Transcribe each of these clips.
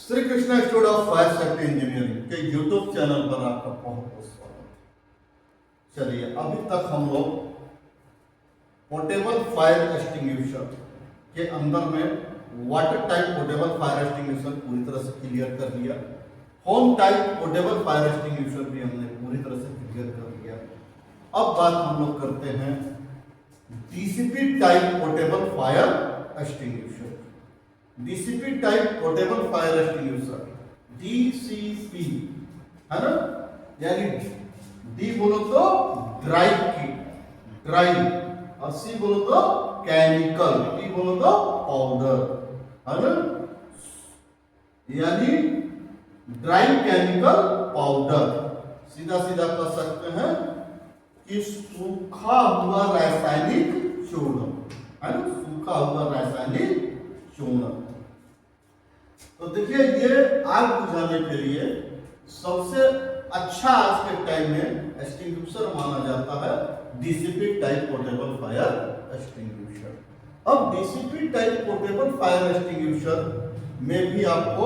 Shri Krishna institute of fire safety engineering के YouTube channel पर आपका बहुत बहुत स्वागत है। चलिए, अभी तक हम लोग पोर्टेबल फायर एक्सटिंग्विशर के अंदर में water type portable fire extinguisher पूरी तरह से क्लियर कर लिया। Home type portable fire extinguisher भी हमने पूरी तरह से क्लियर कर लिया। अब बात हम लोग करते हैं DCP type portable fire extinguisher. DCP type portable fire extinguisher, DCP है ना, यानी डी बोलो तो ड्राइव की ड्राइव, और सी बोलो तो केमिकल, पी बोलो तो पाउडर, है ना, यानी ड्राई केमिकल पाउडर। सीधा सीधा कह सकते हैं कि सूखा हुआ रासायनिक चूर्ण, है ना, सूखा हुआ रासायनिक चूर्ण। तो देखिए, ये आग बुझाने के लिए सबसे अच्छा आज के टाइम में एक्सटिंग्विशर माना जाता है DCP type portable fire extinguisher. अब DCP type portable fire extinguisher में भी आपको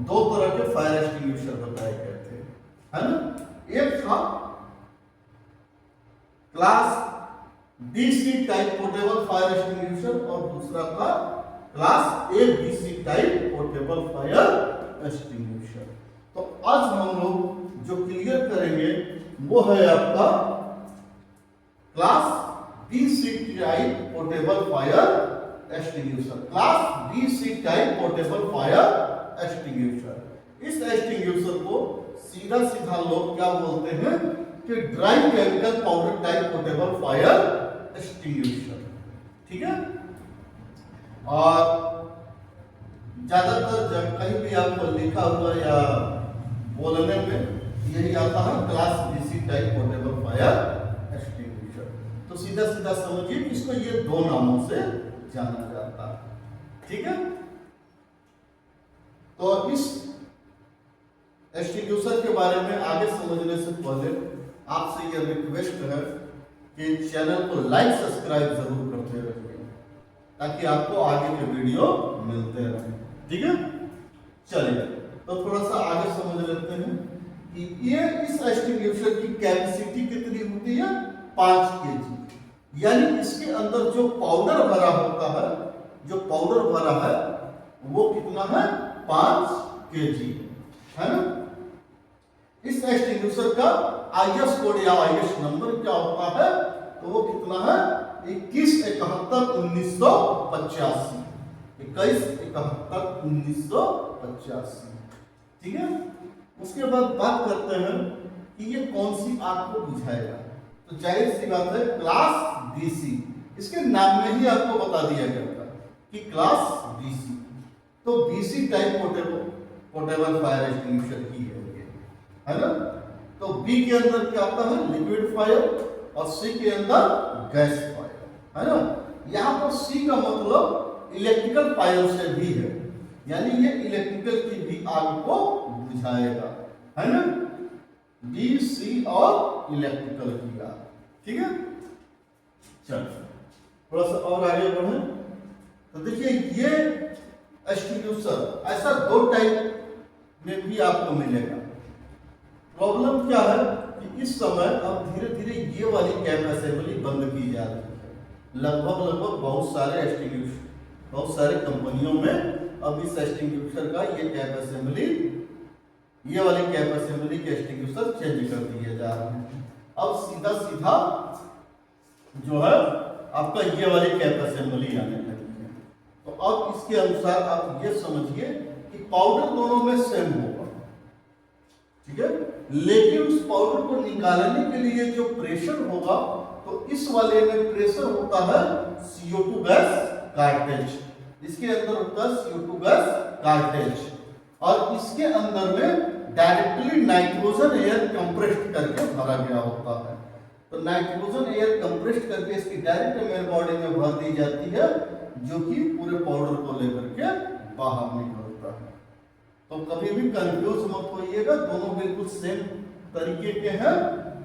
दो तरह के फायर एक्सटिंग्विशर बताए गए थे, है ना। एक था class DC type portable fire extinguisher और दूसरा था क्लास ए DC type portable fire extinguisher. तो आज हम लोग जो क्लियर करेंगे वो है आपका class DC type portable fire extinguisher. Class DC type portable fire extinguisher. इस एक्सटिंग्विशर को सीधा सीधा लोग क्या बोलते हैं कि dry chemical powder type portable fire extinguisher, ठीक है। और ज्यादातर जब कहीं भी आपको लिखा हुआ या बोलने में यही आता है class DC type portable fire extinguisher. तो सीधा सीधा समझिए कि इसको ये दो नामों से जाना जाता है, ठीक है। तो इस एक्सटिंग्विशर के बारे में आगे समझने से पहले आपसे यह रिक्वेस्ट है कि चैनल को लाइक सब्सक्राइब जरूर करते रहिए ताकि आपको आगे के वीडियो मिलते रहे, ठीक है। चलिए, तो थोड़ा सा आगे समझ लेते हैं कि ये इस एक्सटिंग्विशर की कैपेसिटी कितनी होती है, 5 केजी। यानी इसके अंदर जो पाउडर भरा होता है, जो पाउडर भरा है वो कितना है, 5 केजी, है ना। इस एक्सटिंग्विशर का आईएस कोड या आईएस नंबर क्या होता है, तो वो कितना है, 2171-1985, 2171-1985, ठीक है। उसके बाद बात करते हैं कि ये कौन सी आग को बुझाएगा। तो जाहिर सी बात है क्लास डीसी, इसके नाम में ही आपको बता दिया गया था कि क्लास डीसी। तो DC type portable fire extinguisher ही है ना। तो बी के अंदर क्या आता है, लिक्विड फायर, और सी के अंदर गैस फायर, है ना। यहाँ पर सी का मतलब इलेक्ट्रिकल फायर से भी है, यानी ये इलेक्ट्रिकल की भी आग को बुझाएगा, है ना। डी, सी और इलेक्ट्रिकल की आग, ठीक है। चलिए थोड़ा सा और आगे बढ़े। तो देखिए, ये एक्सटिंग्विशर ऐसा 2 टाइप में भी आपको मिलेगा। प्रॉब्लम क्या है कि इस समय अब धीरे धीरे ये वाली कैप असेंबली बंद की जा रही है। लगभग बहुत सारे एक्सटिंग्विशर, बहुत सारे कंपनियों में अब इस एक्सटिंग्विशर का ये कैप असेंबली, ये वाली कैप असेंबली के एक्सटिंग्विशर चेंज कर दिए जा रहे हैं। अब सीधा सीधा जो है आपका ये वाली कैप असेंबली आने लगी है। तो अब इसके अनुसार आप ये समझिए कि पाउडर दोनों में सेम होगा, ठीक है, लेकिन उस पाउडर को निकालने के लिए जो प्रेशर होगा, तो इस वाले में प्रेशर होता है CO2 गैस कार्टेज, इसके अंदर होता है CO2 गैस कार्टेज, और इसके अंदर में डायरेक्टली नाइट्रोजन एयर कंप्रेस्ड करके भरा गया होता है। तो नाइट्रोजन एयर कंप्रेस्ड करके इसकी डायरेक्ट मेन बॉडी में भर दी जाती है, जो कि पूरे पाउडर को लेकर के बाहर निकलता है। तो कभी भी कंफ्यूज मत होइएगा, दोनों बिल्कुल सेम तरीके के हैं।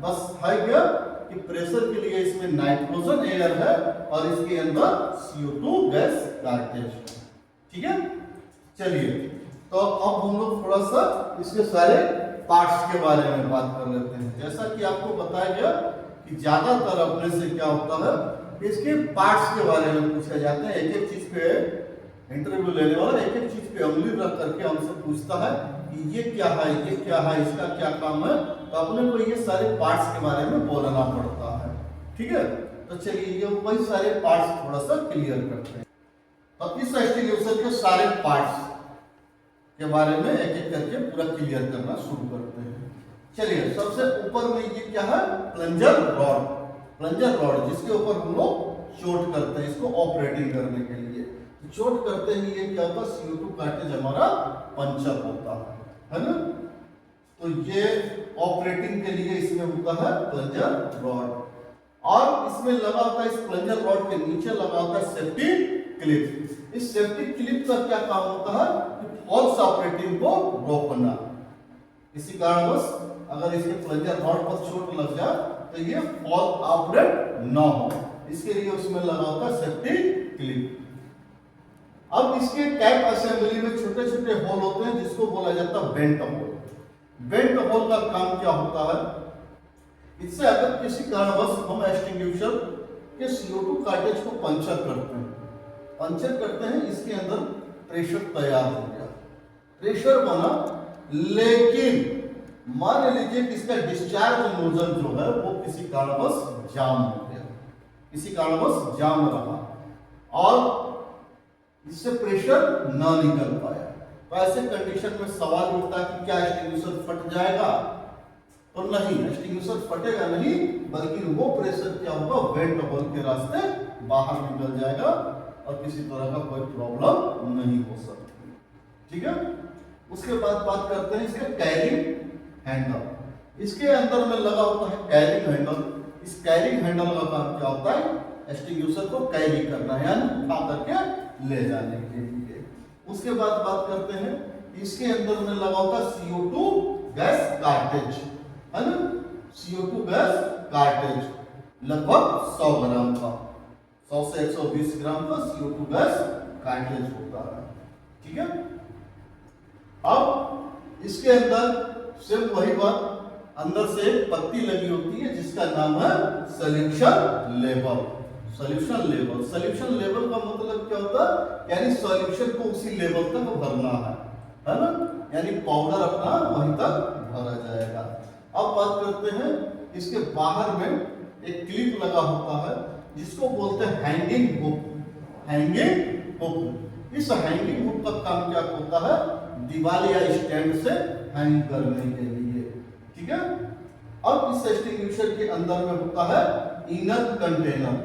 बस है क्या कि प्रेशर के लिए इसमें नाइट्रोजन एयर है और इसके अंदर CO2 गैस कार्टेज है, ठीक है। चलिए, तो अब हम लोग थोड़ा सा इसके सारे पार्ट्स के बारे में बात कर लेते हैं। जैसा कि आपको बताया गया कि ज्यादातर अपने से क्या होता है, इसके पार्ट्स के बारे में पूछा जाता है। एक एक चीज पे इंटरव्यू लेने वाला एक एक चीज पे उंगली रख करके हमसे पूछता है कि ये क्या है, ये क्या है, इसका क्या काम है। तो अपने को ये सारे पार्ट्स के बारे में बोलना पड़ता है। ठीक है, तो चलिए ये वही सारे पार्ट्स थोड़ा सा क्लियर करते हैं। तो इस एक्सटिंग्विशर के सारे पार्ट्स के बारे में एक एक करके पूरा क्लियर करना शुरू करते हैं। चलिए, सबसे ऊपर में ये क्या है, प्लंजर रॉड। प्लंजर रॉड जिसके ऊपर हम लोग चोट करते हैं इसको ऑपरेटिंग करने के लिए। तो चोट करते ही ये क्या होता है, CO2 कार्टेज हमारा पंचर होता है ना। तो ये ऑपरेटिंग के लिए इसमें होता है प्लंजर रॉड। और इसमें लगा होता है, इस प्लंजर रॉड के नीचे लगा होता है सेफ्टी क्लिप। इस सेफ्टी क्लिप का क्या काम होता है कि फॉल्स ऑपरेटिंग को रोकना। इसी कारणवश अगर इसके प्लंजर रॉड पर चोट लग जाए तो ये फॉल्स ऑपरेट ना हो, इसके लिए उसमें लगा होता है सेफ्टी क्लिप। अब इसके कैप असेंबली में छोटे छोटे होल होते हैं जिसको बोला जाता है बेंट होल। बेंट होल का काम क्या होता है, इससे अगर किसी कारणवश हम एक्सटिंग्विशर के CO2 कार्टेज को पंचर करते हैं, इसके अंदर प्रेशर तैयार हो गया, प्रेशर बना, लेकिन मान लीजिए कि इसका डिस्चार्ज नोजल जो है वो किसी कारणवश जाम हो गया, किसी कारणवश जाम रहा और इससे प्रेशर ना निकल पाया। तो ऐसे कंडीशन में सवाल उठता है कि क्या एक्सटिंग्विशर फट जाएगा। तो नहीं, एक्सटिंग्विशर फटेगा नहीं, बल्कि वो प्रेशर क्या होगा, वेंट होल के रास्ते बाहर निकल जाएगा और किसी तरह का कोई प्रॉब्लम नहीं हो सकती। ठीक है, उसके बाद बात करते हैं इसके कैरिंग हैंडल। इसके अंदर में लगा होता है कैरिंग हैंडल। इस कैरिंग हैंडल का काम क्या होता है, एक्सटिंग्विशर को कैरी करना है, यानी उठा करके ले जाने के लिए। उसके बाद बात करते हैं इसके अंदर में लगा होता है CO2 गैस कार्टेज, है ना। CO2 गैस कार्टेज लगभग 100 ग्राम का, 100 से 120 ग्राम का CO2 गैस कार्टेज होता है। ठीक है, अब इसके अंदर सिर्फ वही बात, अंदर से एक पत्ती लगी होती है जिसका नाम है solution level. Solution level, solution level का मतलब क्या होता है, यानी सॉल्यूशन को उसी लेवल तक भरना है ना, यानी पाउडर अपना वहीं तक भरा जाएगा। अब बात करते हैं इसके बाहर में एक क्लिप लगा होता है जिसको बोलते हैं हैंगिंग हुक। हैंगिंग हुक, इस हैंगिंग हुक का काम क्या होता है, दीवार या स्टैंड से हैंग करने के लिए। ठीक है, अब इस एक्सटिंग्विशर के अंदर में होता है इनर कंटेनर।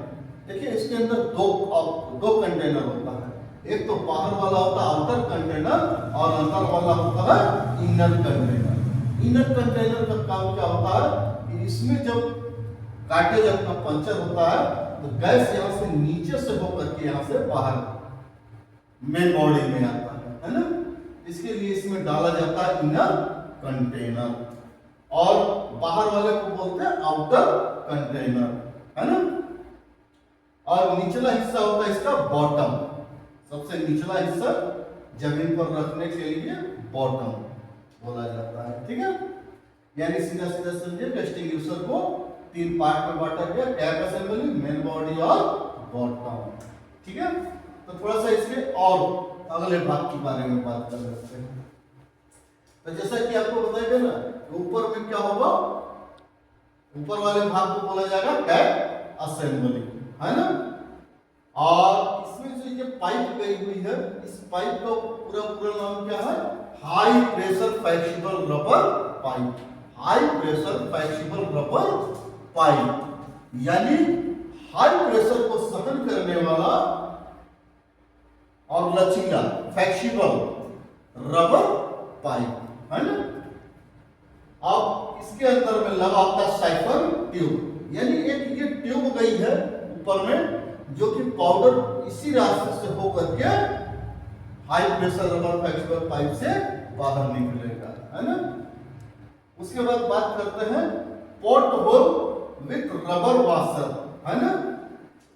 देखिए, इसके अंदर दो कंटेनर होता है, एक तो बाहर वाला होता है आउटर कंटेनर और अंदर वाला होता है इनर कंटेनर। इनर कंटेनर का काम क्या होता है कि इसमें जब कार्टेज अपना पंचर होता है तो गैस यहाँ से नीचे से होकर के यहाँ से बाहर मेन बॉडी में आता है ना। इसके लिए इसमें डाला जाता है इनर कंटेनर और बाहर वाले को बोलते हैं आउटर कंटेनर, है ना। और निचला हिस्सा होता है इसका बॉटम, सबसे निचला हिस्सा जमीन पर रखने के लिए बॉटम बोला जाता है। ठीक है, यानी सीधा सीधा समझिए एक्सटिंग्विशर को 3 पार्ट में बांटा गया, कैप असेंबली, मेन बॉडी और बॉटम। ठीक है, तो थोड़ा सा इसके और अगले भाग के बारे में बात कर लेते हैं। तो जैसा कि आपको बताया गया ना, ऊपर में क्या होगा, ऊपर वाले भाग को बोला जाएगा कैप असेंबली, है ना। और इसमें जो ये पाइप गई हुई है, इस पाइप का पूरा नाम क्या है, high pressure flexible rubber pipe. High pressure flexible rubber pipe, यानी हाई प्रेशर को सहन करने वाला और लचीला फ्लेक्सिबल रबर पाइप, है ना। अब इसके अंदर में लगा होता है साइफन ट्यूब, यानी एक ये ट्यूब गई है ऊपर में जो कि पाउडर इसी रास्ते से होकर के high pressure rubber flexible pipe से बाहर निकलेगा, है ना। उसके बाद बात करते हैं pot whole with rubber washer, है ना।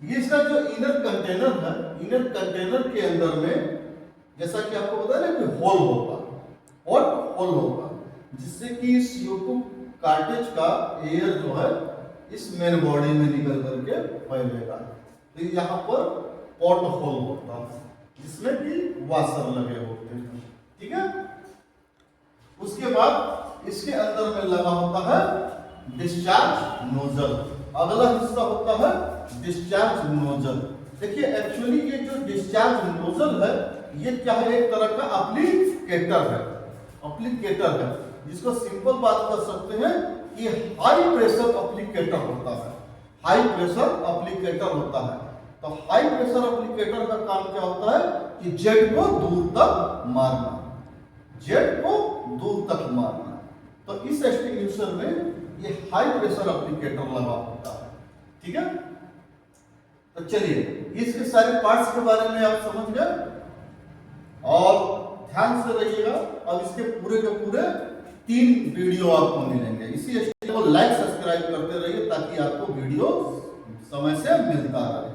ये इसका जो इनर कंटेनर है, इनर कंटेनर के अंदर में जैसा कि आपको पता है ना कि होल होगा, पोर्ट होल होगा, जिससे कि CO2 कार्टेज का एयर जो है इस मेन बॉडी में निकल करके फैलेगा। तो यहाँ पर पोर्ट होल होता है जिसमें कि वाशर लगे होते हैं, ठीक है। उसके बाद इसके अंदर में लगा होता है डिस्चार्ज नोजल। अगला हिस्सा होता है डिस्चार्ज नोजल। देखिए एक्चुअली ये जो डिस्चार्ज नोजल है ये क्या है, एक तरह का एप्लीकेटर है, एप्लीकेटर है, जिसको सिंपल बात कर सकते हैं कि हाई प्रेशर एप्लीकेटर होता है, हाई प्रेशर एप्लीकेटर होता है। तो हाई प्रेशर एप्लीकेटर का काम क्या होता है कि जेट को दूर तक मारना, जेट को दूर तक मारना। तो इस एक्सटिंग्विशर में ये हाई प्रेशर एप्लीकेटर लगा होता है, ठीक है। तो चलिए इसके सारे पार्ट्स के बारे में आप समझ गए और ध्यान से रहिएगा। अब इसके पूरे के पूरे 3 वीडियो आपको मिलेंगे। इसी चैनल को लाइक सब्सक्राइब करते रहिए ताकि आपको वीडियो समय से मिलता रहे।